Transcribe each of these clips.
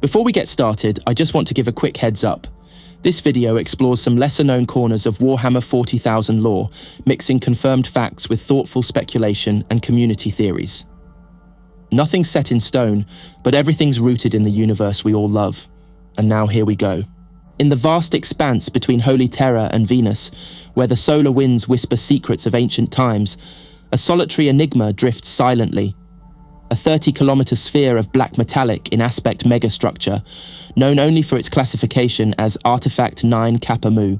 Before we get started, I just want to give a quick heads up. This video explores some lesser-known corners of Warhammer 40,000 lore, mixing confirmed facts with thoughtful speculation and community theories. Nothing's set in stone, but everything's rooted in the universe we all love. And now here we go. In the vast expanse between Holy Terra and Venus, where the solar winds whisper secrets of ancient times, a solitary enigma drifts silently. A 30-kilometer sphere of black metallic in aspect megastructure, known only for its classification as Artefact 9-Kappa-Mu.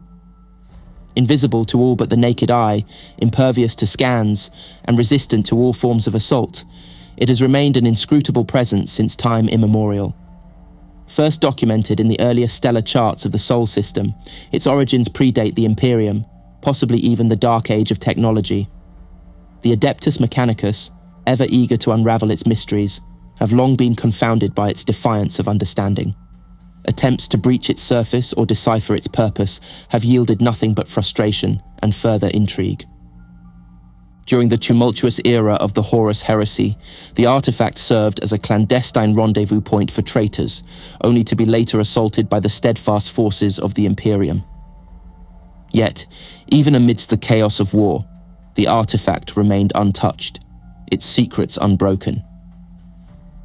Invisible to all but the naked eye, impervious to scans, and resistant to all forms of assault, it has remained an inscrutable presence since time immemorial. First documented in the earliest stellar charts of the Sol system, its origins predate the Imperium, possibly even the Dark Age of technology. The Adeptus Mechanicus, ever eager to unravel its mysteries, have long been confounded by its defiance of understanding. Attempts to breach its surface or decipher its purpose have yielded nothing but frustration and further intrigue. During the tumultuous era of the Horus heresy, the artifact served as a clandestine rendezvous point for traitors, only to be later assaulted by the steadfast forces of the Imperium. Yet, even amidst the chaos of war, the artifact remained untouched, its secrets unbroken.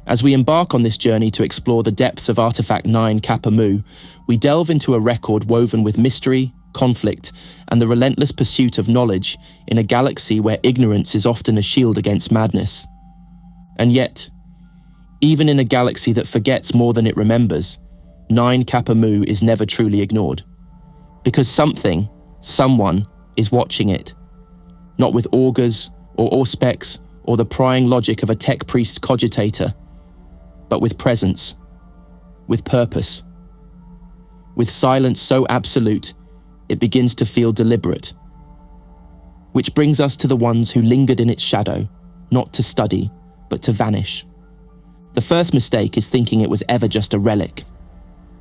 As we embark on this journey to explore the depths of Artefact 9-Kappa-Mu, we delve into a record woven with mystery, conflict, and the relentless pursuit of knowledge in a galaxy where ignorance is often a shield against madness. And yet, even in a galaxy that forgets more than it remembers, 9-Kappa-Mu is never truly ignored. Because someone is watching it. Not with augurs or auspex, or the prying logic of a tech priest cogitator, but with presence, with purpose, with silence so absolute, it begins to feel deliberate. Which brings us to the ones who lingered in its shadow, not to study, but to vanish. The first mistake is thinking it was ever just a relic.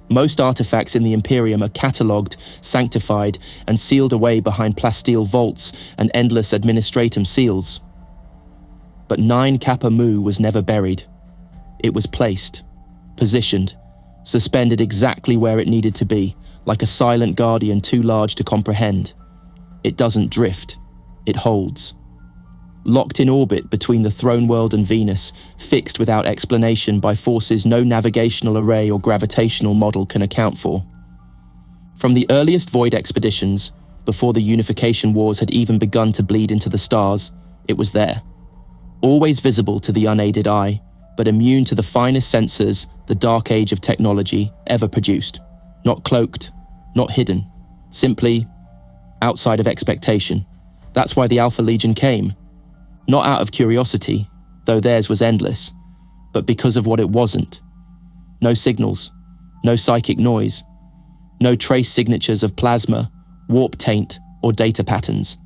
Most artifacts in the Imperium are catalogued, sanctified, and sealed away behind plasteel vaults and endless administratum seals. But 9-Kappa-Mu was never buried. It was placed, positioned, suspended exactly where it needed to be, like a silent guardian too large to comprehend. It doesn't drift, it holds. Locked in orbit between the throne world and Venus, fixed without explanation by forces no navigational array or gravitational model can account for. From the earliest Void expeditions, before the Unification Wars had even begun to bleed into the stars, it was there. Always visible to the unaided eye, but immune to the finest sensors the Dark Age of technology ever produced. Not cloaked, not hidden, simply outside of expectation. That's why the Alpha Legion came. Not out of curiosity, though theirs was endless, but because of what it wasn't. No signals, no psychic noise, no trace signatures of plasma, warp taint, or data patterns.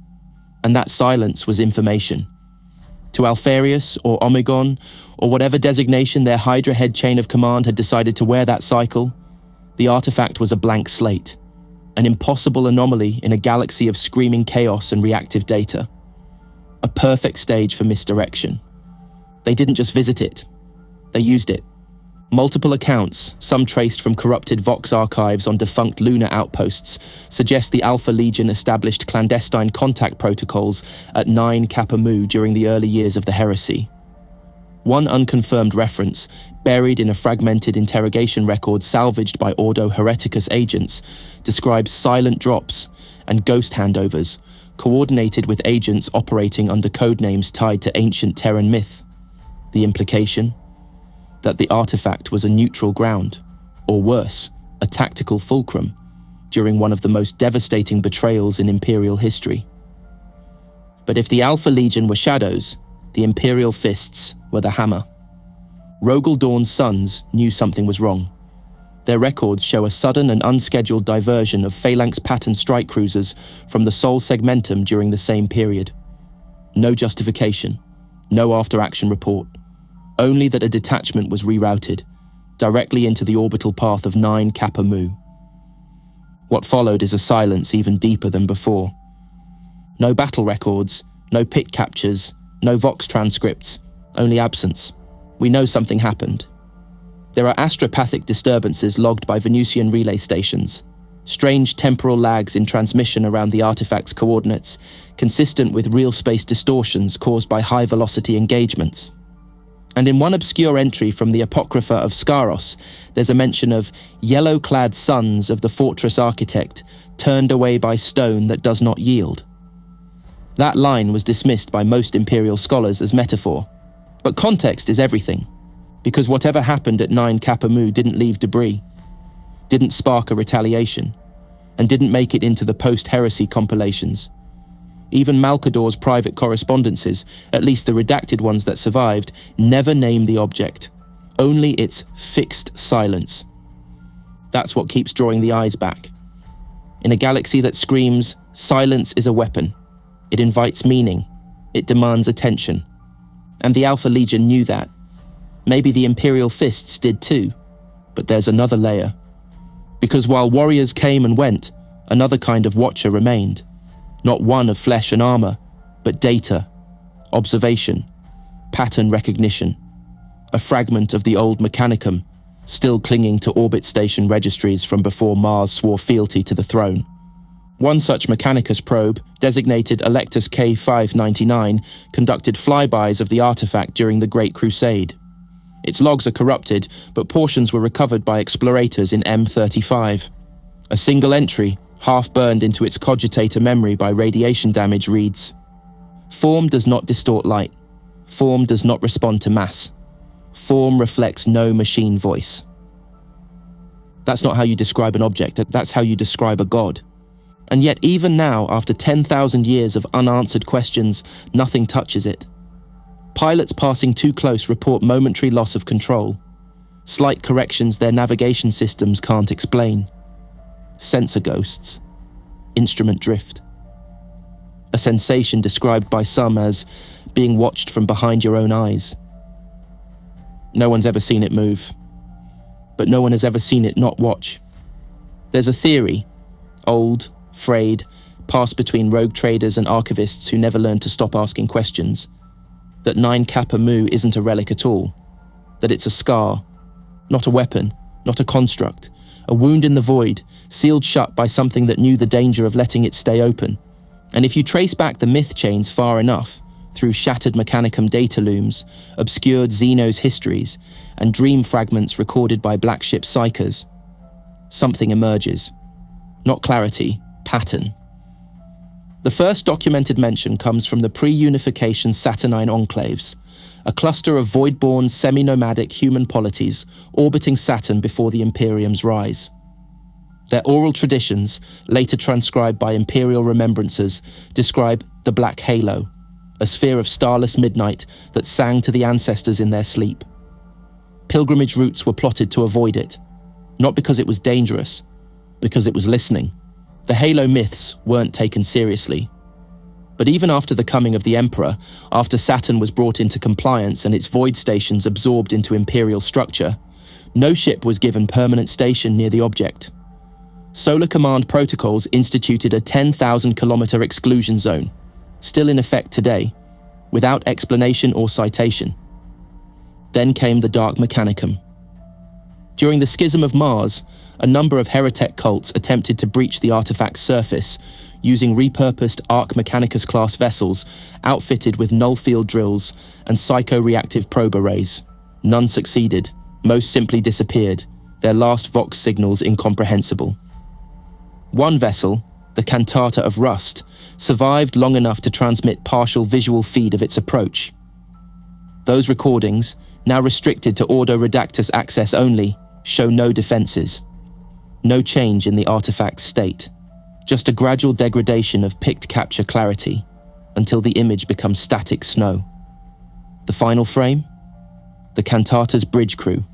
And that silence was information. To Alpharius or Omegon, or whatever designation their Hydra head chain of command had decided to wear that cycle, the artifact was a blank slate, an impossible anomaly in a galaxy of screaming chaos and reactive data. A perfect stage for misdirection. They didn't just visit it, they used it. Multiple accounts, some traced from corrupted Vox archives on defunct lunar outposts, suggest the Alpha Legion established clandestine contact protocols at 9-Kappa-Mu during the early years of the heresy. One unconfirmed reference, buried in a fragmented interrogation record salvaged by Ordo Hereticus agents, describes silent drops and ghost handovers, coordinated with agents operating under codenames tied to ancient Terran myth. The implication? That the artifact was a neutral ground, or worse, a tactical fulcrum, during one of the most devastating betrayals in Imperial history. But if the Alpha Legion were shadows, the Imperial Fists were the hammer. Rogel Dawn's sons knew something was wrong. Their records show a sudden and unscheduled diversion of Phalanx pattern strike cruisers from the Sol segmentum during the same period. No justification, no after-action report. Only that a detachment was rerouted, directly into the orbital path of 9-Kappa-Mu. What followed is a silence even deeper than before. No battle records, no pick captures, no Vox transcripts, only absence. We know something happened. There are astropathic disturbances logged by Venusian relay stations, strange temporal lags in transmission around the artifact's coordinates, consistent with real-space distortions caused by high-velocity engagements. And in one obscure entry from the Apocrypha of Scaros, there's a mention of yellow-clad sons of the fortress architect turned away by stone that does not yield. That line was dismissed by most Imperial scholars as metaphor. But context is everything, because whatever happened at 9-Kappa-Mu didn't leave debris, didn't spark a retaliation, and didn't make it into the post-heresy compilations. Even Malcador's private correspondences, at least the redacted ones that survived, never name the object, only its fixed silence. That's what keeps drawing the eyes back. In a galaxy that screams, silence is a weapon. It invites meaning. It demands attention. And the Alpha Legion knew that. Maybe the Imperial Fists did too. But there's another layer. Because while warriors came and went, another kind of watcher remained. Not one of flesh and armor, but data, observation, pattern recognition. A fragment of the old Mechanicum, still clinging to orbit station registries from before Mars swore fealty to the throne. One such Mechanicus probe, designated Electus K599, conducted flybys of the artifact during the Great Crusade. Its logs are corrupted, but portions were recovered by explorators in M35. A single entry, half burned into its cogitator memory by radiation damage, reads, "Form does not distort light. Form does not respond to mass. Form reflects no machine voice." That's not how you describe an object, that's how you describe a god. And yet even now, after 10,000 years of unanswered questions, nothing touches it. Pilots passing too close report momentary loss of control. Slight corrections their navigation systems can't explain. Sensor ghosts. Instrument drift. A sensation described by some as being watched from behind your own eyes. No one's ever seen it move. But no one has ever seen it not watch. There's a theory, old, frayed, passed between rogue traders and archivists who never learned to stop asking questions, that 9-Kappa-Mu isn't a relic at all, that it's a scar, not a weapon, not a construct, a wound in the void, sealed shut by something that knew the danger of letting it stay open. And if you trace back the myth chains far enough, through shattered Mechanicum data looms, obscured Xenos histories, and dream fragments recorded by Black Ship psychers, something emerges. Not clarity, pattern. The first documented mention comes from the pre-unification Saturnine enclaves, a cluster of void-born semi-nomadic human polities orbiting Saturn before the Imperium's rise. Their oral traditions, later transcribed by Imperial remembrancers, describe the Black Halo, a sphere of starless midnight that sang to the ancestors in their sleep. Pilgrimage routes were plotted to avoid it, not because it was dangerous, because it was listening. The Halo myths weren't taken seriously. But even after the coming of the Emperor, after Saturn was brought into compliance and its void stations absorbed into Imperial structure, no ship was given permanent station near the object. Solar Command protocols instituted a 10,000-kilometer exclusion zone, still in effect today, without explanation or citation. Then came the Dark Mechanicum. During the Schism of Mars, a number of heretic cults attempted to breach the artifact's surface using repurposed Arc Mechanicus-class vessels outfitted with null-field drills and psycho-reactive probe arrays. None succeeded, most simply disappeared, their last Vox signals incomprehensible. One vessel, the Cantata of Rust, survived long enough to transmit partial visual feed of its approach. Those recordings, now restricted to Ordo Redactus access only, show no defenses. No change in the artifact's state, just a gradual degradation of picked capture clarity until the image becomes static snow. The final frame? The Cantata's bridge crew,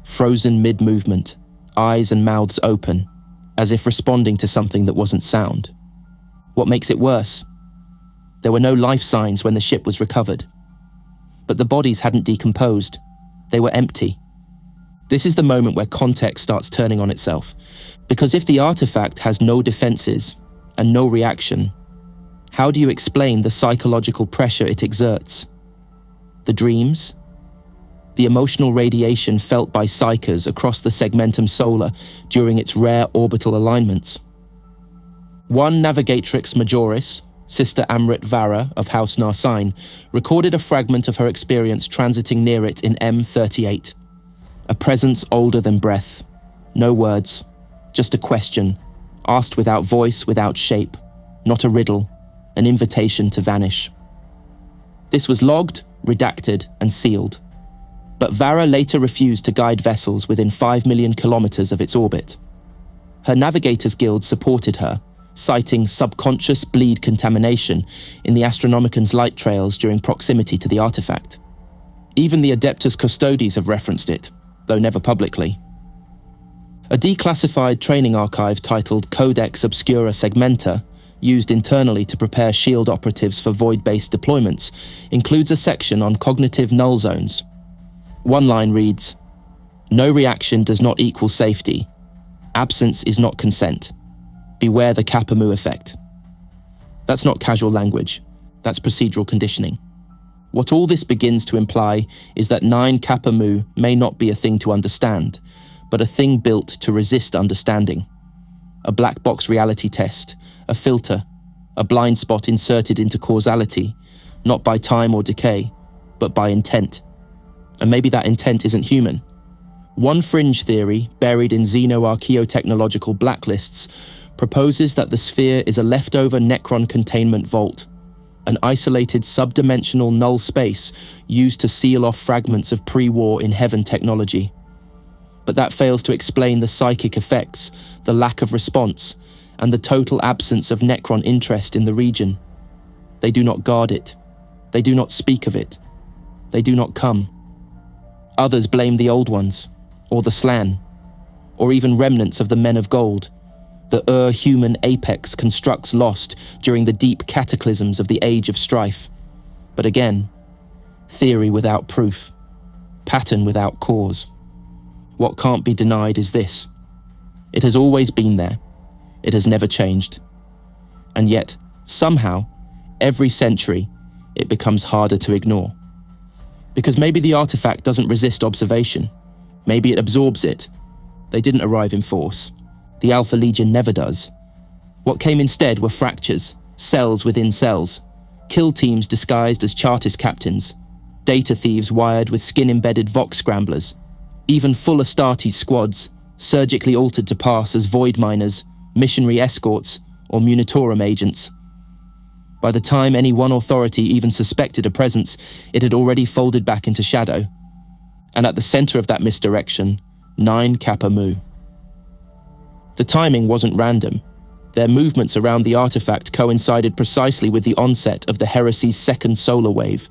frozen mid-movement, eyes and mouths open, as if responding to something that wasn't sound. What makes it worse? There were no life signs when the ship was recovered. But the bodies hadn't decomposed. They were empty. This is the moment where context starts turning on itself. Because if the artifact has no defenses and no reaction, how do you explain the psychological pressure it exerts? The dreams? the emotional radiation felt by psychers across the segmentum solar during its rare orbital alignments. One Navigatrix Majoris, Sister Amrit Vara of House Narsine, recorded a fragment of her experience transiting near it in M38. A presence older than breath. No words, just a question, asked without voice, without shape, not a riddle, an invitation to vanish. This was logged, redacted, and sealed. But Vara later refused to guide vessels within 5 million kilometers of its orbit. Her Navigators Guild supported her, citing subconscious bleed contamination in the Astronomican's light trails during proximity to the artifact. Even the Adeptus Custodes have referenced it, though never publicly. A declassified training archive titled Codex Obscura Segmenta, used internally to prepare SHIELD operatives for void-based deployments, includes a section on cognitive null zones. One line reads, "No reaction does not equal safety. Absence is not consent. Beware the Kappa-Mu effect." That's not casual language, that's procedural conditioning. What all this begins to imply is that 9-Kappa-Mu may not be a thing to understand, but a thing built to resist understanding. A black box reality test, a filter, a blind spot inserted into causality, not by time or decay, but by intent. And maybe that intent isn't human. One fringe theory, buried in xenoarchaeotechnological blacklists, proposes that the sphere is a leftover Necron containment vault, an isolated subdimensional null space used to seal off fragments of pre-war in heaven technology. But that fails to explain the psychic effects, the lack of response, and the total absence of Necron interest in the region. They do not guard it. They do not speak of it. They do not come. Others blame the Old Ones, or the Slan, or even remnants of the Men of Gold, the human apex constructs lost during the deep cataclysms of the Age of Strife. But again, theory without proof, pattern without cause. What can't be denied is this. It has always been there. It has never changed. And yet, somehow, every century, it becomes harder to ignore. Because maybe the artifact doesn't resist observation. Maybe it absorbs it. They didn't arrive in force. The Alpha Legion never does. What came instead were fractures, cells within cells, kill teams disguised as Chartist captains, data thieves wired with skin-embedded Vox scramblers, even full Astartes squads, surgically altered to pass as void miners, missionary escorts, or Munitorum agents. By the time any one authority even suspected a presence, it had already folded back into shadow. And at the center of that misdirection, 9-Kappa-Mu. The timing wasn't random. Their movements around the artifact coincided precisely with the onset of the heresy's second solar wave,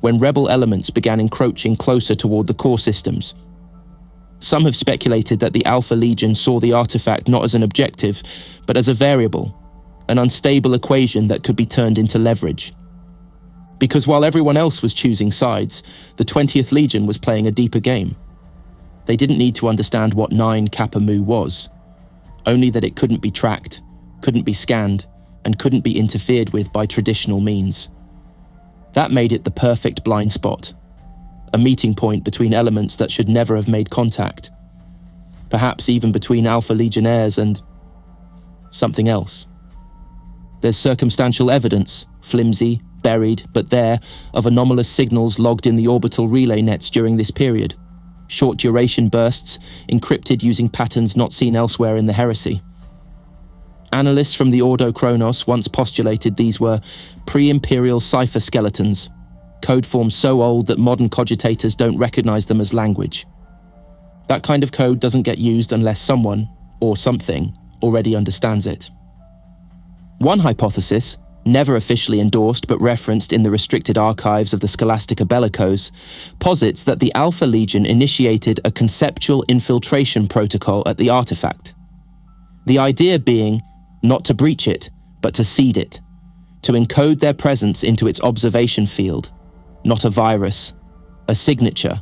when rebel elements began encroaching closer toward the core systems. Some have speculated that the Alpha Legion saw the artifact not as an objective, but as a variable, an unstable equation that could be turned into leverage. Because while everyone else was choosing sides, the 20th Legion was playing a deeper game. They didn't need to understand what 9-Kappa-Mu was, only that it couldn't be tracked, couldn't be scanned, and couldn't be interfered with by traditional means. That made it the perfect blind spot, a meeting point between elements that should never have made contact, perhaps even between Alpha Legionnaires and something else. There's circumstantial evidence, flimsy, buried, but there, of anomalous signals logged in the orbital relay nets during this period. Short-duration bursts, encrypted using patterns not seen elsewhere in the heresy. Analysts from the Ordo Chronos once postulated these were pre-imperial cipher skeletons, code forms so old that modern cogitators don't recognize them as language. That kind of code doesn't get used unless someone, or something, already understands it. One hypothesis, never officially endorsed but referenced in the restricted archives of the Scholastica Bellicose, posits that the Alpha Legion initiated a conceptual infiltration protocol at the artifact. The idea being not to breach it, but to seed it, to encode their presence into its observation field, not a virus, a signature.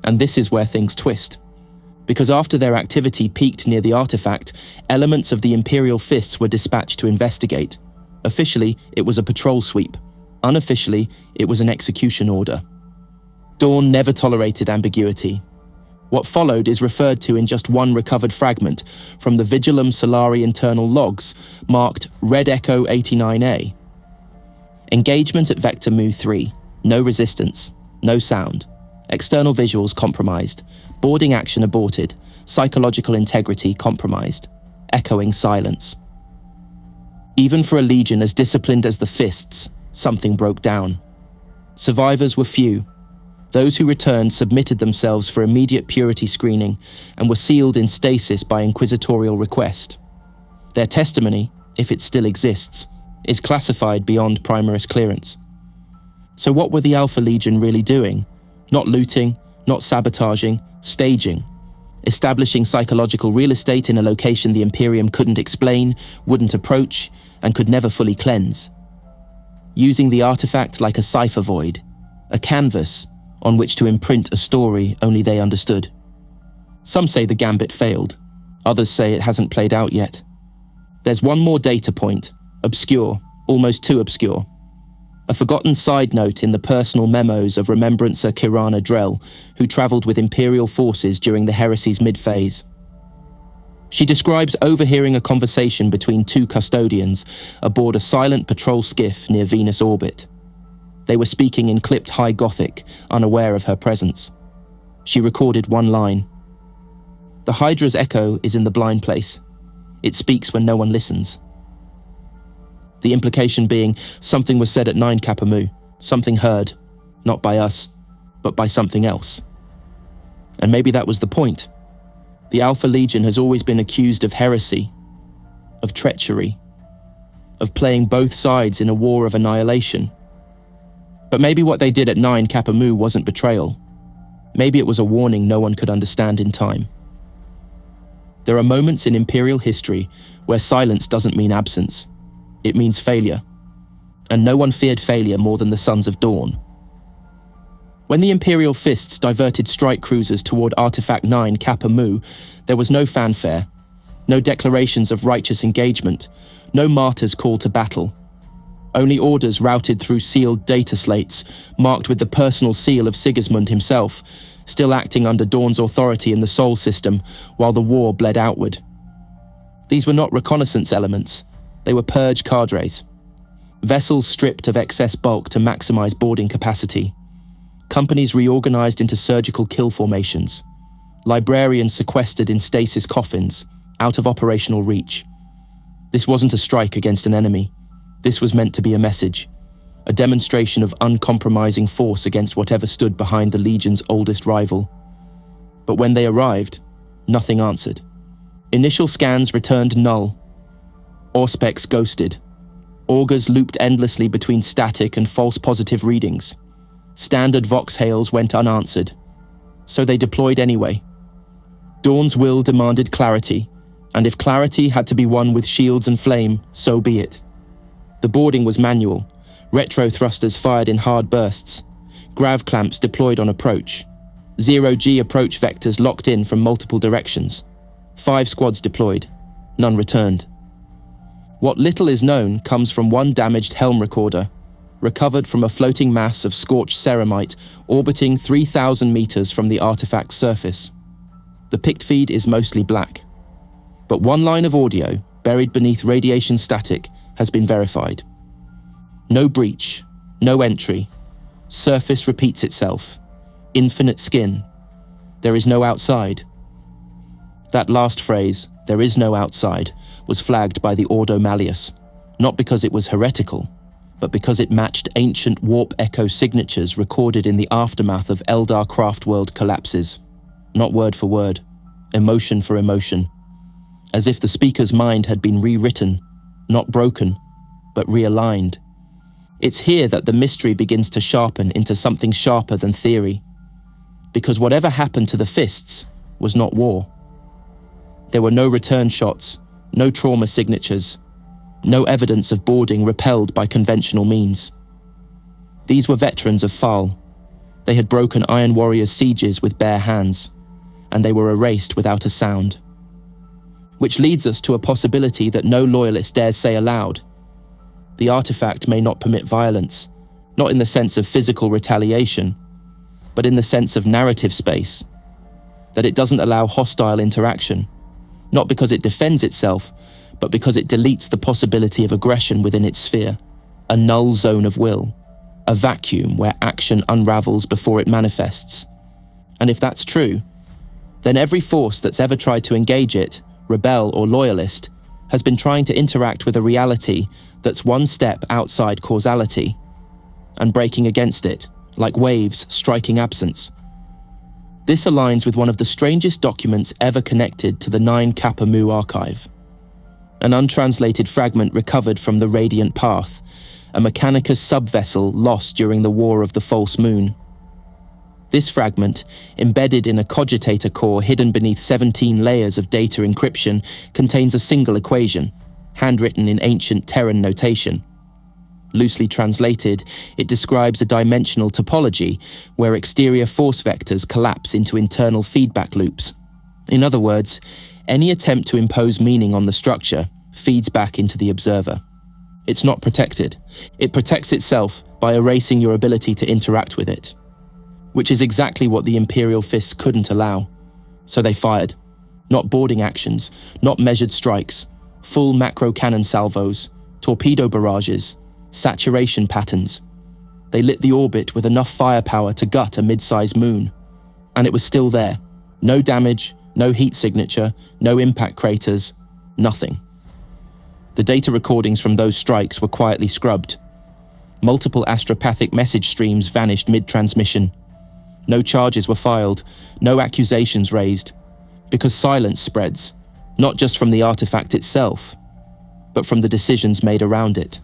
And this is where things twist. Because after their activity peaked near the artifact, elements of the Imperial Fists were dispatched to investigate. Officially, it was a patrol sweep. Unofficially, it was an execution order. Dawn never tolerated ambiguity. What followed is referred to in just one recovered fragment from the Vigilum Solari internal logs, marked Red Echo 89A. Engagement at Vector Mu 3. No resistance. No sound. External visuals compromised. Boarding action aborted. Psychological integrity compromised. Echoing silence. Even for a legion as disciplined as the Fists, something broke down. Survivors were few. Those who returned submitted themselves for immediate purity screening and were sealed in stasis by inquisitorial request. Their testimony, if it still exists, is classified beyond Primaris clearance. So what were the Alpha Legion really doing? Not looting, not sabotaging, staging. Establishing psychological real estate in a location the Imperium couldn't explain, wouldn't approach, and could never fully cleanse. Using the artifact like a cipher void, a canvas on which to imprint a story only they understood. Some say the gambit failed, others say it hasn't played out yet. There's one more data point, obscure, almost too obscure. A forgotten side note in the personal memos of Remembrancer Kirana Drell, who travelled with Imperial forces during the heresy's mid-phase. She describes overhearing a conversation between two custodians aboard a silent patrol skiff near Venus orbit. They were speaking in clipped High Gothic, unaware of her presence. She recorded one line. The Hydra's echo is in the blind place. It speaks when no one listens. The implication being something was said at 9-Kappa-Mu, something heard, not by us, but by something else. And maybe that was the point. The Alpha Legion has always been accused of heresy, of treachery, of playing both sides in a war of annihilation. But maybe what they did at 9-Kappa-Mu wasn't betrayal. Maybe it was a warning no one could understand in time. There are moments in Imperial history where silence doesn't mean absence. It means failure. And no one feared failure more than the Sons of Dawn. When the Imperial Fists diverted strike cruisers toward Artefact 9-Kappa-Mu, there was no fanfare, no declarations of righteous engagement, no martyrs' call to battle. Only orders routed through sealed data slates, marked with the personal seal of Sigismund himself, still acting under Dawn's authority in the Sol system while the war bled outward. These were not reconnaissance elements, they were purge cadres. Vessels stripped of excess bulk to maximize boarding capacity. Companies reorganized into surgical kill formations. Librarians sequestered in stasis coffins, out of operational reach. This wasn't a strike against an enemy. This was meant to be a message, a demonstration of uncompromising force against whatever stood behind the Legion's oldest rival. But when they arrived, nothing answered. Initial scans returned null. Auspex ghosted. Augurs looped endlessly between static and false positive readings. Standard Vox hails went unanswered. So they deployed anyway. Dawn's will demanded clarity, and if clarity had to be won with shields and flame, so be it. The boarding was manual. Retro thrusters fired in hard bursts. Grav clamps deployed on approach. Zero-G approach vectors locked in from multiple directions. 5 squads deployed. None returned. What little is known comes from one damaged helm recorder, recovered from a floating mass of scorched ceramite orbiting 3,000 meters from the artifact's surface. The pict feed is mostly black. But one line of audio, buried beneath radiation static, has been verified. No breach, no entry. Surface repeats itself. Infinite skin. There is no outside. That last phrase, there is no outside, was flagged by the Ordo Malleus, not because it was heretical, but because it matched ancient warp echo signatures recorded in the aftermath of Eldar Craftworld collapses. Not word for word, emotion for emotion. As if the speaker's mind had been rewritten, not broken, but realigned. It's here that the mystery begins to sharpen into something sharper than theory. Because whatever happened to the Fists was not war. There were no return shots, no trauma signatures, no evidence of boarding repelled by conventional means. These were veterans of Fal. They had broken Iron Warrior's sieges with bare hands, and they were erased without a sound. Which leads us to a possibility that no loyalist dares say aloud. The artifact may not permit violence, not in the sense of physical retaliation, but in the sense of narrative space, that it doesn't allow hostile interaction, not because it defends itself, but because it deletes the possibility of aggression within its sphere, a null zone of will, a vacuum where action unravels before it manifests. And if that's true, then every force that's ever tried to engage it, rebel or loyalist, has been trying to interact with a reality that's one step outside causality and breaking against it, like waves striking absence. This aligns with one of the strangest documents ever connected to the 9-Kappa-Mu archive. An untranslated fragment recovered from the Radiant Path, a Mechanicus subvessel lost during the War of the False Moon. This fragment, embedded in a cogitator core hidden beneath 17 layers of data encryption, contains a single equation, handwritten in ancient Terran notation. Loosely translated, it describes a dimensional topology where exterior force vectors collapse into internal feedback loops. In other words, any attempt to impose meaning on the structure feeds back into the observer. It's not protected. It protects itself by erasing your ability to interact with it, which is exactly what the Imperial Fists couldn't allow. So they fired. Not boarding actions, not measured strikes, full macro cannon salvos, torpedo barrages, saturation patterns. They lit the orbit with enough firepower to gut a mid-sized moon. And it was still there. No damage, no heat signature, no impact craters, nothing. The data recordings from those strikes were quietly scrubbed. Multiple astropathic message streams vanished mid-transmission. No charges were filed, no accusations raised, because silence spreads, not just from the artifact itself, but from the decisions made around it.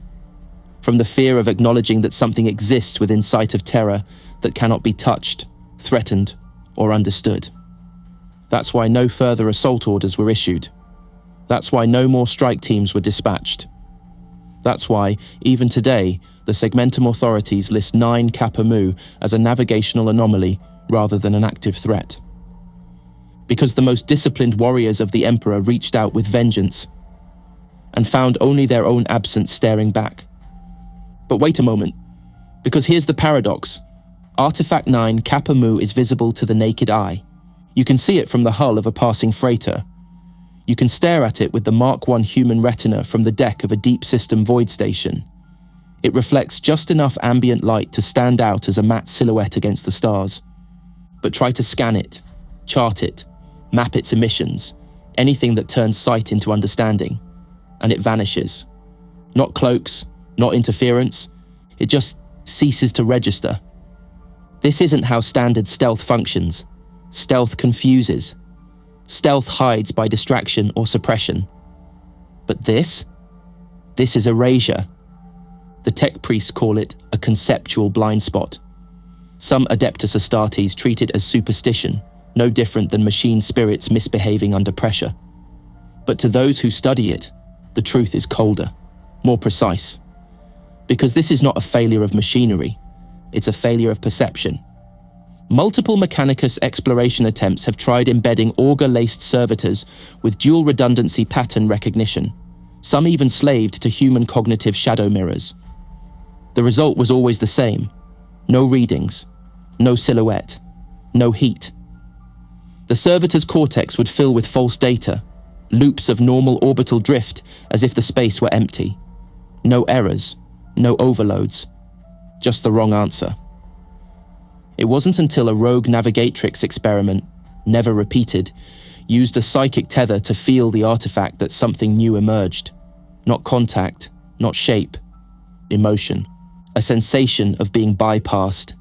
From the fear of acknowledging that something exists within sight of Terra that cannot be touched, threatened, or understood. That's why no further assault orders were issued. That's why no more strike teams were dispatched. That's why, even today, the Segmentum authorities list 9-Kappa-Mu as a navigational anomaly rather than an active threat. Because the most disciplined warriors of the Emperor reached out with vengeance and found only their own absence staring back. But wait a moment, because here's the paradox. Artefact 9-Kappa-Mu is visible to the naked eye. You can see it from the hull of a passing freighter. You can stare at it with the Mark I human retina from the deck of a deep system void station. It reflects just enough ambient light to stand out as a matte silhouette against the stars. But try to scan it, chart it, map its emissions, anything that turns sight into understanding, and it vanishes. Not cloaks, not interference, it just ceases to register. This isn't how standard stealth functions. Stealth confuses. Stealth hides by distraction or suppression. But this is erasure. The tech priests call it a conceptual blind spot. Some Adeptus Astartes treat it as superstition, no different than machine spirits misbehaving under pressure. But to those who study it, the truth is colder, more precise. Because this is not a failure of machinery, it's a failure of perception. Multiple Mechanicus exploration attempts have tried embedding augur-laced servitors with dual redundancy pattern recognition, some even slaved to human cognitive shadow mirrors. The result was always the same: no readings, no silhouette, no heat. The servitor's cortex would fill with false data, loops of normal orbital drift as if the space were empty. No errors, no overloads, just the wrong answer. It wasn't until a rogue navigatrix experiment, never repeated, used a psychic tether to feel the artifact that something new emerged. Not contact, not shape, emotion. A sensation of being bypassed.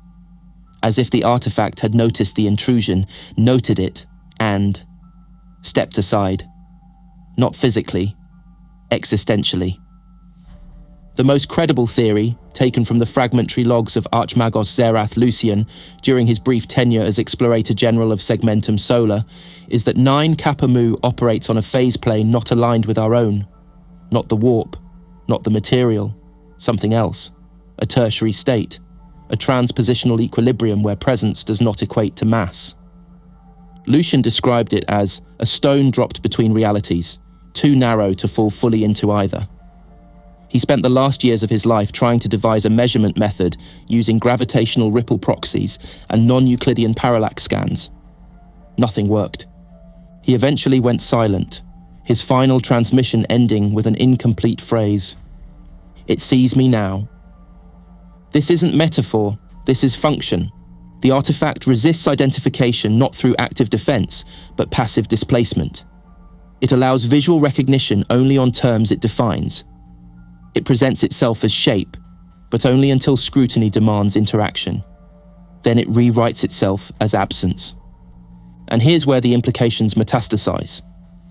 As if the artifact had noticed the intrusion, noted it, and stepped aside. Not physically, existentially. The most credible theory, taken from the fragmentary logs of Archmagos Zerath Lucian during his brief tenure as Explorator General of Segmentum Solar, is that 9-Kappa-Mu operates on a phase plane not aligned with our own. Not the warp, not the material, something else. A tertiary state, a transpositional equilibrium where presence does not equate to mass. Lucian described it as a stone dropped between realities, too narrow to fall fully into either. He spent the last years of his life trying to devise a measurement method using gravitational ripple proxies and non-Euclidean parallax scans. Nothing worked. He eventually went silent, his final transmission ending with an incomplete phrase. "It sees me now." This isn't metaphor, this is function. The artifact resists identification not through active defense, but passive displacement. It allows visual recognition only on terms it defines. It presents itself as shape, but only until scrutiny demands interaction. Then it rewrites itself as absence. And here's where the implications metastasize.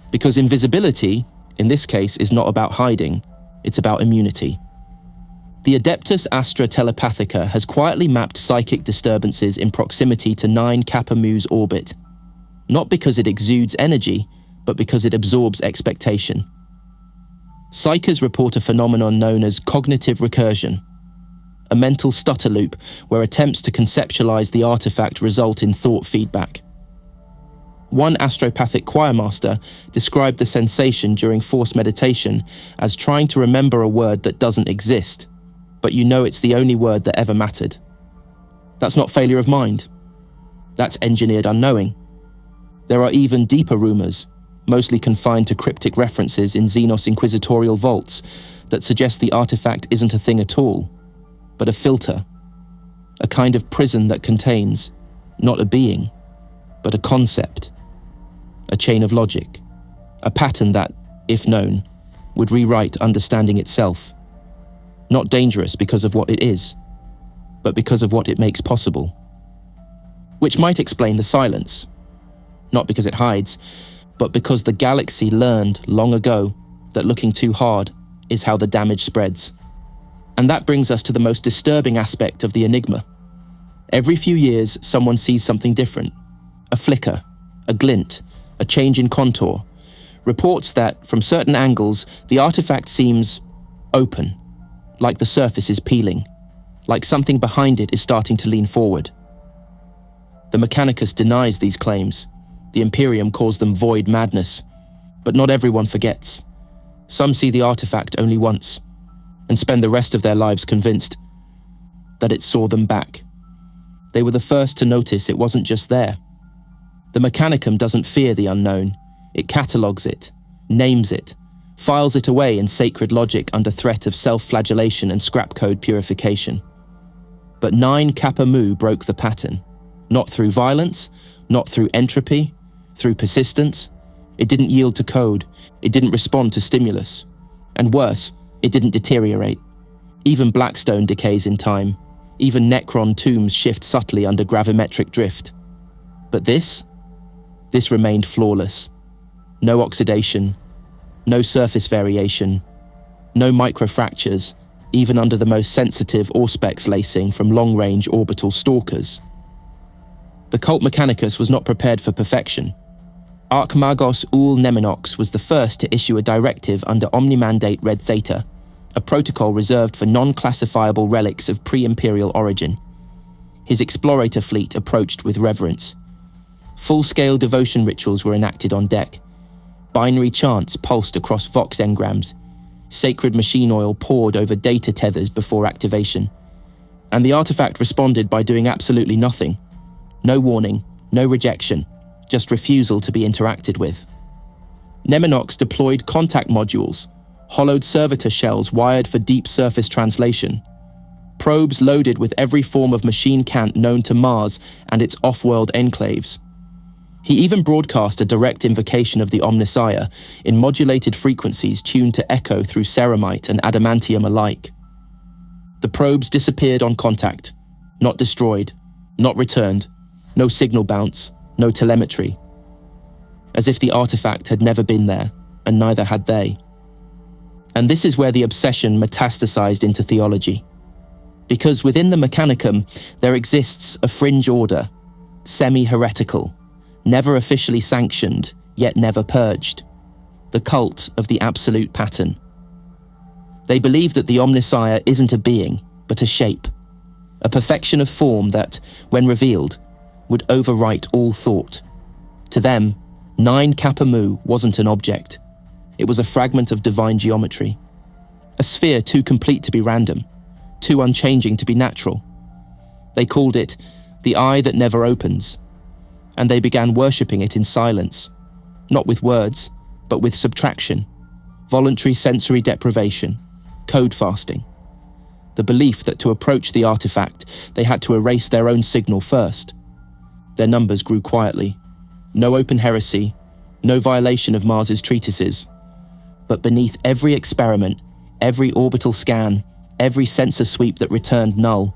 Because invisibility, in this case, is not about hiding, it's about immunity. The Adeptus Astra Telepathica has quietly mapped psychic disturbances in proximity to 9-Kappa-Mu's orbit. Not because it exudes energy, but because it absorbs expectation. Psychers report a phenomenon known as cognitive recursion, a mental stutter loop where attempts to conceptualize the artifact result in thought feedback. One astropathic choirmaster described the sensation during forced meditation as trying to remember a word that doesn't exist, but you know it's the only word that ever mattered. That's not failure of mind. That's engineered unknowing. There are even deeper rumors, mostly confined to cryptic references in Xenos inquisitorial vaults, that suggest the artifact isn't a thing at all, but a filter, a kind of prison that contains, not a being, but a concept, a chain of logic, a pattern that, if known, would rewrite understanding itself. Not dangerous because of what it is, but because of what it makes possible. Which might explain the silence, not because it hides, but because the galaxy learned long ago that looking too hard is how the damage spreads. And that brings us to the most disturbing aspect of the enigma. Every few years, someone sees something different. A flicker, a glint, a change in contour. Reports that, from certain angles, the artifact seems open, like the surface is peeling, like something behind it is starting to lean forward. The Mechanicus denies these claims. The Imperium calls them void madness. But not everyone forgets. Some see the artifact only once, and spend the rest of their lives convinced that it saw them back. They were the first to notice it wasn't just there. The Mechanicum doesn't fear the unknown. It catalogues it, names it, files it away in sacred logic under threat of self-flagellation and scrap code purification. But 9-Kappa-Mu broke the pattern. Not through violence, not through entropy, through persistence. It didn't yield to code. It didn't respond to stimulus. And worse, it didn't deteriorate. Even Blackstone decays in time. Even Necron tombs shift subtly under gravimetric drift. But this remained flawless. No oxidation, no surface variation, no microfractures, even under the most sensitive Auspex lacing from long-range orbital stalkers. The cult Mechanicus was not prepared for perfection. Archmagos Ul Neminox was the first to issue a directive under Omni-Mandate Red Theta, a protocol reserved for non-classifiable relics of pre-imperial origin. His explorator fleet approached with reverence. Full-scale devotion rituals were enacted on deck. Binary chants pulsed across Vox engrams. Sacred machine oil poured over data tethers before activation. And the artifact responded by doing absolutely nothing. No warning, no rejection, just refusal to be interacted with. Neminox deployed contact modules, hollowed servitor shells wired for deep surface translation, probes loaded with every form of machine cant known to Mars and its off-world enclaves. He even broadcast a direct invocation of the Omnissiah in modulated frequencies tuned to echo through ceramite and adamantium alike. The probes disappeared on contact, not destroyed, not returned, no signal bounce, no telemetry. As if the artifact had never been there, and neither had they. And this is where the obsession metastasized into theology. Because within the Mechanicum, there exists a fringe order, semi-heretical, never officially sanctioned, yet never purged. The cult of the absolute pattern. They believe that the Omnissiah isn't a being, but a shape. A perfection of form that, when revealed, would overwrite all thought. To them, 9-Kappa-Mu wasn't an object. It was a fragment of divine geometry. a sphere too complete to be random, too unchanging to be natural. They called it the eye that never opens, and they began worshipping it in silence, not with words, but with subtraction, voluntary sensory deprivation, code fasting. The belief that to approach the artifact, they had to erase their own signal first. Their numbers grew quietly. No open heresy, no violation of Mars's treatises. But beneath every experiment, every orbital scan, every sensor sweep that returned null,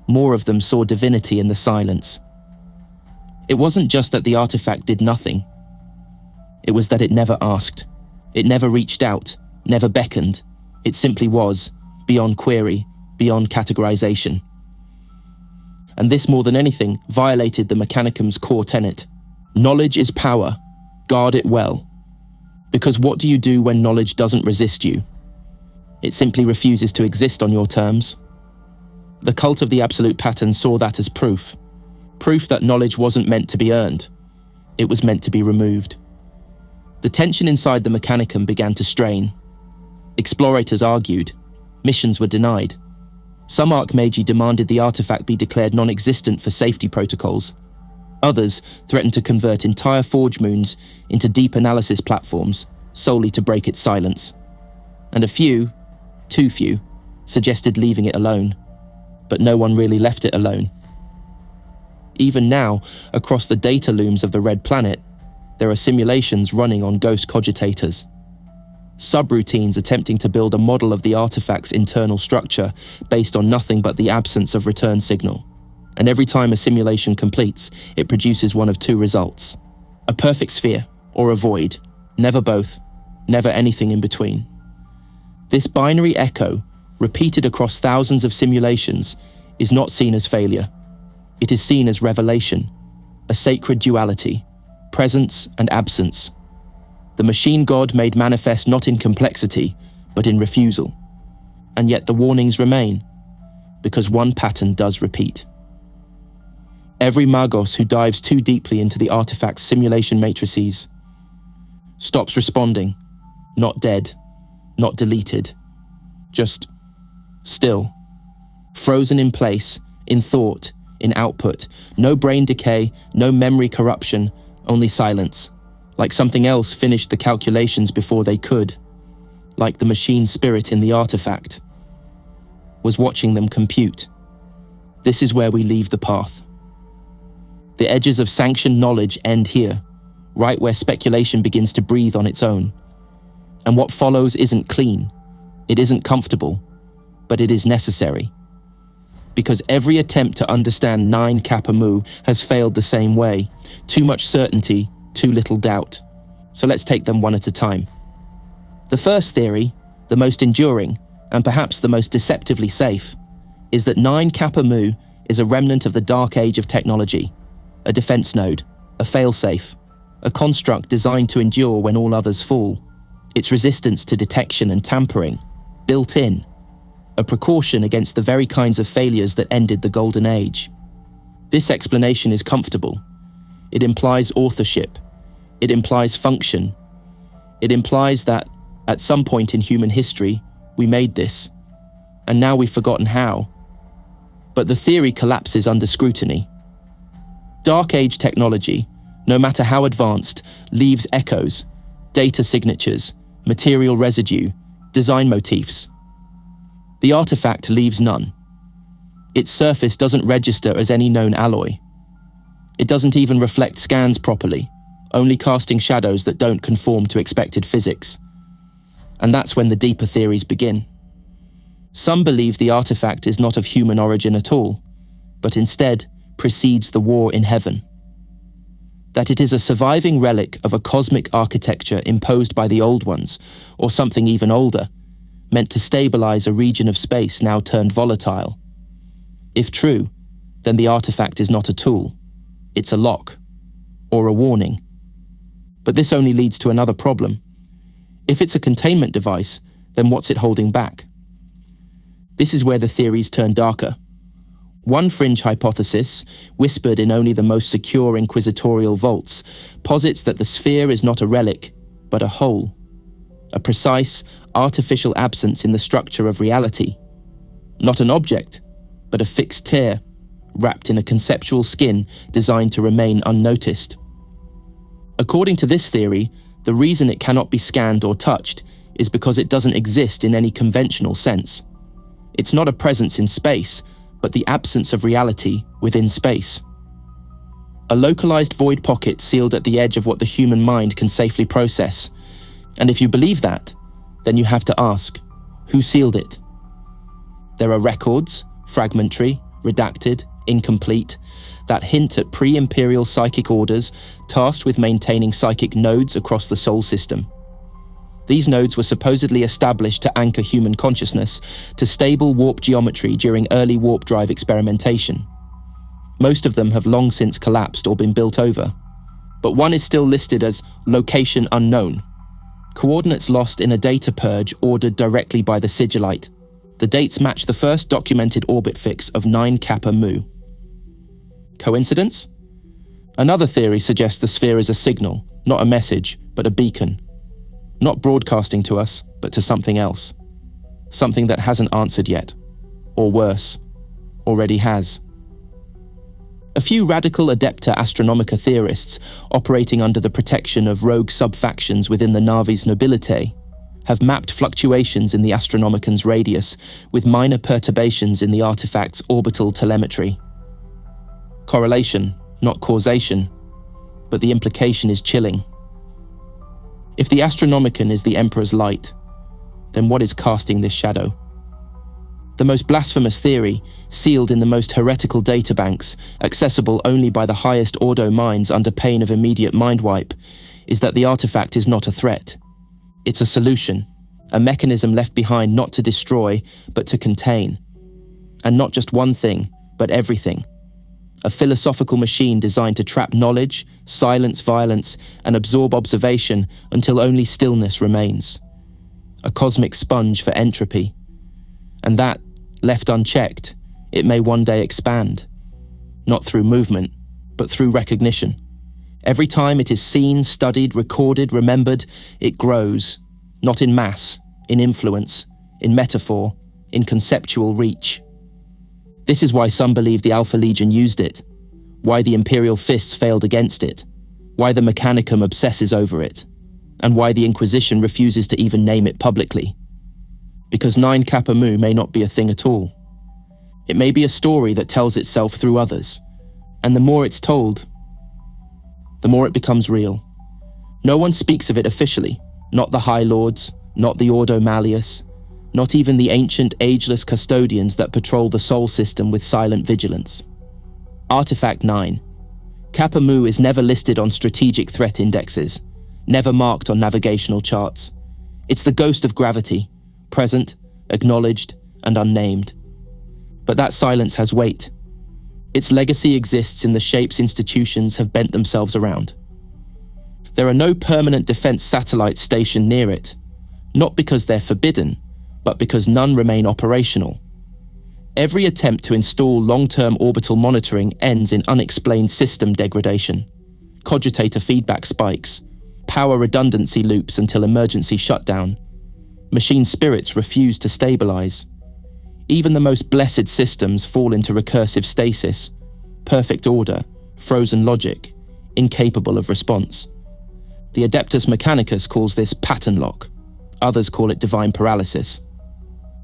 more of them saw divinity in the silence. It wasn't just that the artifact did nothing. It was that it never asked. It never reached out, never beckoned. It simply was, beyond query, beyond categorization. And this, more than anything, violated the Mechanicum's core tenet. Knowledge is power. Guard it well. Because what do you do when knowledge doesn't resist you? It simply refuses to exist on your terms. The cult of the absolute pattern saw that as proof. Proof that knowledge wasn't meant to be earned. It was meant to be removed. The tension inside the Mechanicum began to strain. Explorators argued. Missions were denied. Some Archmagi demanded the artifact be declared non-existent for safety protocols. Others threatened to convert entire forge moons into deep analysis platforms, solely to break its silence. And a few, too few, suggested leaving it alone. But no one really left it alone. Even now, across the data looms of the Red Planet, there are simulations running on ghost cogitators. Subroutines attempting to build a model of the artifact's internal structure based on nothing but the absence of return signal. And every time a simulation completes, it produces one of two results. A perfect sphere, or a void. Never both, never anything in between. This binary echo, repeated across thousands of simulations, is not seen as failure. It is seen as revelation, a sacred duality, presence and absence. The machine god made manifest not in complexity, but in refusal. And yet the warnings remain, because one pattern does repeat. Every Magos who dives too deeply into the artifact's simulation matrices stops responding, not dead, not deleted, just still, frozen in place, in thought, in output, no brain decay, no memory corruption, only silence. Like something else finished the calculations before they could, like the machine spirit in the artifact was watching them compute. This is where we leave the path. The edges of sanctioned knowledge end here, right where speculation begins to breathe on its own. And what follows isn't clean, it isn't comfortable, but it is necessary. Because every attempt to understand 9-Kappa-Mu has failed the same way. Too much certainty, too little doubt. So let's take them one at a time. The first theory, the most enduring, and perhaps the most deceptively safe, is that 9-Kappa-Mu is a remnant of the dark age of technology, a defense node, a failsafe, a construct designed to endure when all others fall, its resistance to detection and tampering, built in, a precaution against the very kinds of failures that ended the Golden Age. This explanation is comfortable. It implies authorship. It implies function. It implies that, at some point in human history, we made this, and now we've forgotten how. But the theory collapses under scrutiny. Dark Age technology, no matter how advanced, leaves echoes, data signatures, material residue, design motifs. The artifact leaves none. Its surface doesn't register as any known alloy. It doesn't even reflect scans properly, only casting shadows that don't conform to expected physics. And that's when the deeper theories begin. Some believe the artifact is not of human origin at all, but instead precedes the war in heaven. That it is a surviving relic of a cosmic architecture imposed by the old ones, or something even older, meant to stabilize a region of space now turned volatile. If true, then the artifact is not a tool. It's a lock, or a warning. But this only leads to another problem. If it's a containment device, then what's it holding back? This is where the theories turn darker. One fringe hypothesis, whispered in only the most secure inquisitorial vaults, posits that the sphere is not a relic, but a whole. a precise, artificial absence in the structure of reality. Not an object, but a fixed tear, wrapped in a conceptual skin designed to remain unnoticed. According to this theory, the reason it cannot be scanned or touched is because it doesn't exist in any conventional sense. It's not a presence in space, but the absence of reality within space. A localized void pocket sealed at the edge of what the human mind can safely process. And if you believe that, then you have to ask, who sealed it? There are records, fragmentary, redacted, incomplete, that hint at pre-imperial psychic orders tasked with maintaining psychic nodes across the Sol system. These nodes were supposedly established to anchor human consciousness to stable warp geometry during early warp drive experimentation. Most of them have long since collapsed or been built over, but one is still listed as location unknown. Coordinates lost in a data purge ordered directly by the sigillite. The dates match the first documented orbit fix of 9-Kappa-Mu. Coincidence? Another theory suggests the sphere is a signal, not a message, but a beacon. Not broadcasting to us, but to something else. Something that hasn't answered yet. Or worse, already has. A few radical Adepta Astronomica theorists, operating under the protection of rogue sub-factions within the Navis Nobilitae, have mapped fluctuations in the Astronomican's radius with minor perturbations in the artifact's orbital telemetry. Correlation, not causation, but the implication is chilling. If the Astronomican is the Emperor's light, then what is casting this shadow? The most blasphemous theory, sealed in the most heretical databanks, accessible only by the highest ordo minds under pain of immediate mind wipe, is that the artifact is not a threat. It's a solution, a mechanism left behind not to destroy, but to contain. And not just one thing, but everything. A philosophical machine designed to trap knowledge, silence violence, and absorb observation until only stillness remains. A cosmic sponge for entropy. And that, left unchecked, it may one day expand. Not through movement, but through recognition. Every time it is seen, studied, recorded, remembered, it grows, not in mass, in influence, in metaphor, in conceptual reach. This is why some believe the Alpha Legion used it, why the Imperial Fists failed against it, why the Mechanicum obsesses over it, and why the Inquisition refuses to even name it publicly. Because 9-Kappa-Mu may not be a thing at all. It may be a story that tells itself through others, and the more it's told, the more it becomes real. No one speaks of it officially, not the High Lords, not the Ordo Malleus, not even the ancient, ageless custodians that patrol the Sol system with silent vigilance. Artefact 9. Kappa-Mu is never listed on strategic threat indexes, never marked on navigational charts. It's the ghost of gravity, present, acknowledged, and unnamed. But that silence has weight. Its legacy exists in the shapes institutions have bent themselves around. There are no permanent defense satellites stationed near it, not because they're forbidden, but because none remain operational. Every attempt to install long-term orbital monitoring ends in unexplained system degradation, cogitator feedback spikes, power redundancy loops until emergency shutdown. Machine spirits refuse to stabilize. Even the most blessed systems fall into recursive stasis, perfect order, frozen logic, incapable of response. The Adeptus Mechanicus calls this pattern lock. Others call it divine paralysis.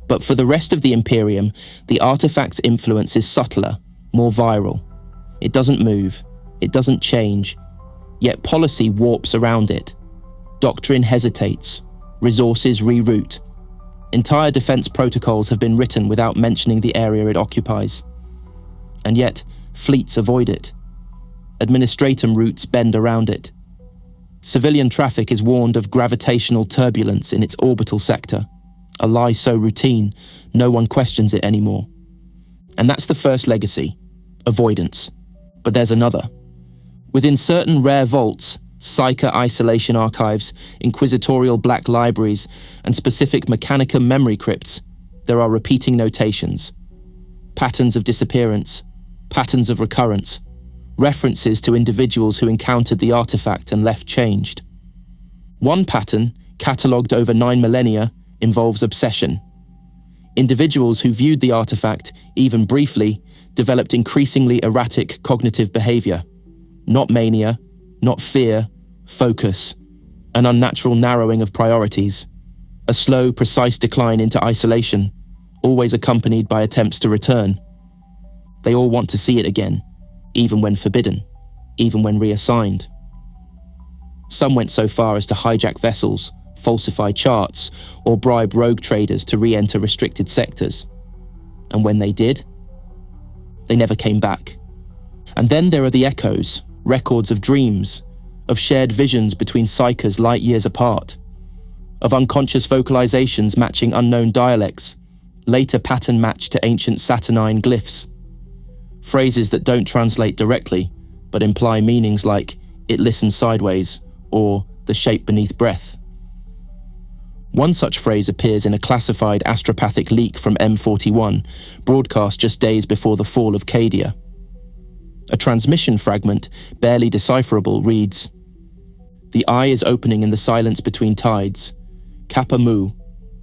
But for the rest of the Imperium, the artifact's influence is subtler, more viral. It doesn't move, it doesn't change, yet policy warps around it. Doctrine hesitates, resources reroute. Entire defense protocols have been written without mentioning the area it occupies. And yet, fleets avoid it. Administratum routes bend around it. Civilian traffic is warned of gravitational turbulence in its orbital sector, a lie so routine, no one questions it anymore. And that's the first legacy, avoidance. But there's another. Within certain rare vaults, Psyker isolation archives, inquisitorial black libraries, and specific Mechanicum memory crypts, there are repeating notations. Patterns of disappearance, patterns of recurrence, references to individuals who encountered the artifact and left changed. One pattern, catalogued over 9 millennia, involves obsession. Individuals who viewed the artifact, even briefly, developed increasingly erratic cognitive behavior. Not mania, not fear, focus, an unnatural narrowing of priorities, a slow, precise decline into isolation, always accompanied by attempts to return. They all want to see it again, even when forbidden, even when reassigned. Some went so far as to hijack vessels, falsify charts, or bribe rogue traders to re-enter restricted sectors. And when they did, they never came back. And then there are the echoes, records of dreams, of shared visions between psychers light years apart, of unconscious vocalizations matching unknown dialects, later pattern matched to ancient Saturnine glyphs. Phrases that don't translate directly, but imply meanings like, "it listens sideways," or "the shape beneath breath." One such phrase appears in a classified astropathic leak from M41, broadcast just days before the fall of Cadia. A transmission fragment, barely decipherable, reads, "The eye is opening in the silence between tides. Kappa-Mu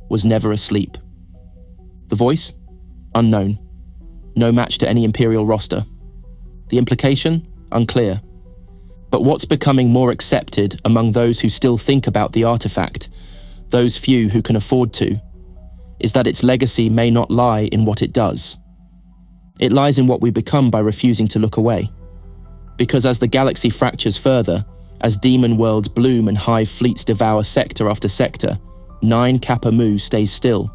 was never asleep." The voice? Unknown. No match to any Imperial roster. The implication? Unclear. But what's becoming more accepted among those who still think about the artifact, those few who can afford to, is that its legacy may not lie in what it does. It lies in what we become by refusing to look away. Because as the galaxy fractures further, as demon worlds bloom and hive fleets devour sector after sector, 9-Kappa-Mu stays still,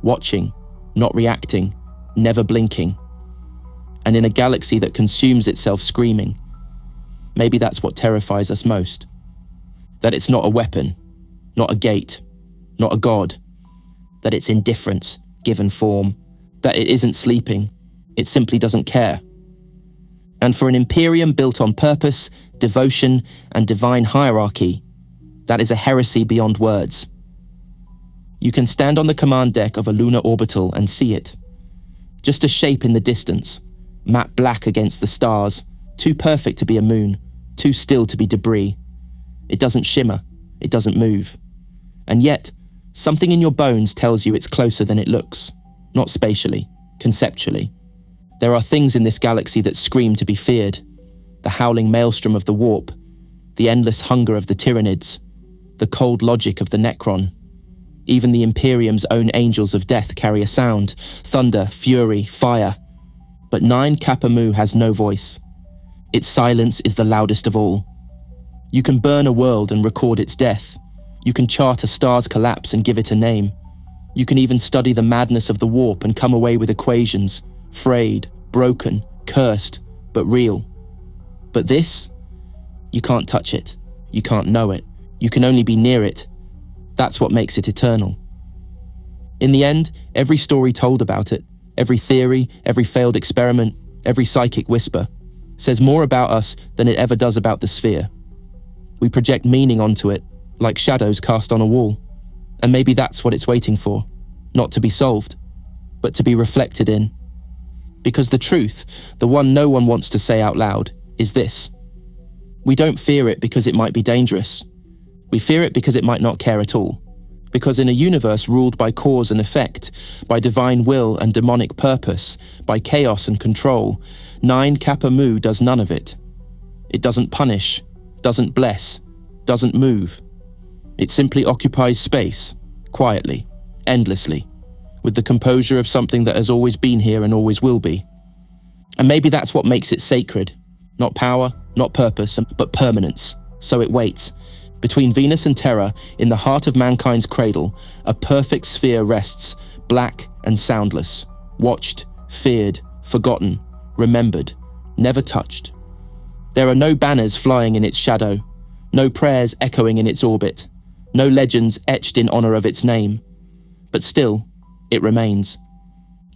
watching, not reacting, never blinking. And in a galaxy that consumes itself screaming, maybe that's what terrifies us most. That it's not a weapon, not a gate, not a god. That it's indifference, given form. That it isn't sleeping, it simply doesn't care. And for an Imperium built on purpose, devotion, and divine hierarchy, that is a heresy beyond words. You can stand on the command deck of a lunar orbital and see it. Just a shape in the distance, matte black against the stars, too perfect to be a moon, too still to be debris. It doesn't shimmer, it doesn't move. And yet, something in your bones tells you it's closer than it looks, not spatially, conceptually. There are things in this galaxy that scream to be feared. The howling maelstrom of the warp, the endless hunger of the Tyranids, the cold logic of the Necron. Even the Imperium's own angels of death carry a sound, thunder, fury, fire. But 9-Kappa-Mu has no voice. Its silence is the loudest of all. You can burn a world and record its death. You can chart a star's collapse and give it a name. You can even study the madness of the warp and come away with equations, frayed, broken, cursed, but real. But this? You can't touch it. You can't know it. You can only be near it. That's what makes it eternal. In the end, every story told about it, every theory, every failed experiment, every psychic whisper, says more about us than it ever does about the sphere. We project meaning onto it, like shadows cast on a wall. And maybe that's what it's waiting for. Not to be solved, but to be reflected in. Because the truth, the one no one wants to say out loud, is this. We don't fear it because it might be dangerous. We fear it because it might not care at all. Because in a universe ruled by cause and effect, by divine will and demonic purpose, by chaos and control, 9-Kappa-Mu does none of it. It doesn't punish, doesn't bless, doesn't move. It simply occupies space, quietly, endlessly, with the composure of something that has always been here and always will be. And maybe that's what makes it sacred. Not power, not purpose, but permanence. So it waits. Between Venus and Terra, in the heart of mankind's cradle, a perfect sphere rests, black and soundless, watched, feared, forgotten, remembered, never touched. There are no banners flying in its shadow, no prayers echoing in its orbit, no legends etched in honor of its name. But still, it remains.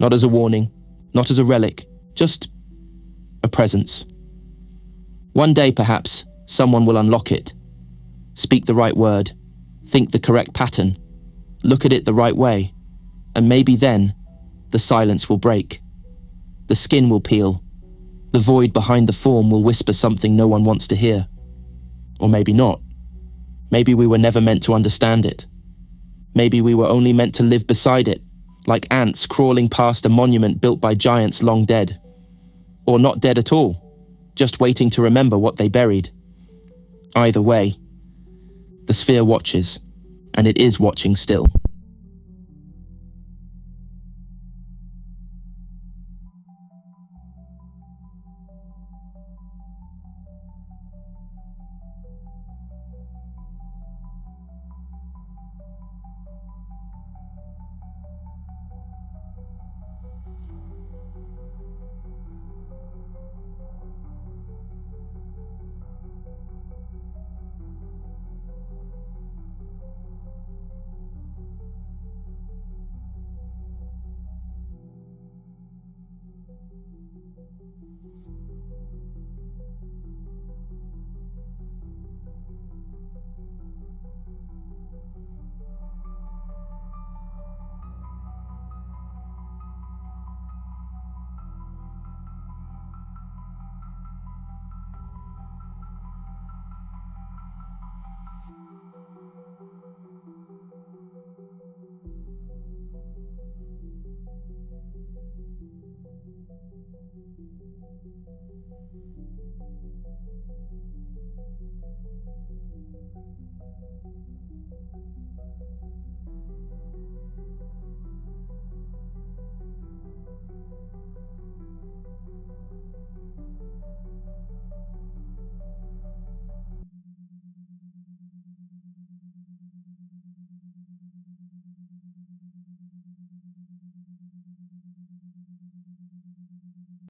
Not as a warning, not as a relic, just a presence. One day, perhaps, someone will unlock it. Speak the right word, think the correct pattern, look at it the right way, and maybe then, the silence will break. The skin will peel. The void behind the form will whisper something no one wants to hear. Or maybe not. Maybe we were never meant to understand it. Maybe we were only meant to live beside it, like ants crawling past a monument built by giants long dead. Or not dead at all, just waiting to remember what they buried. Either way, the sphere watches, and it is watching still.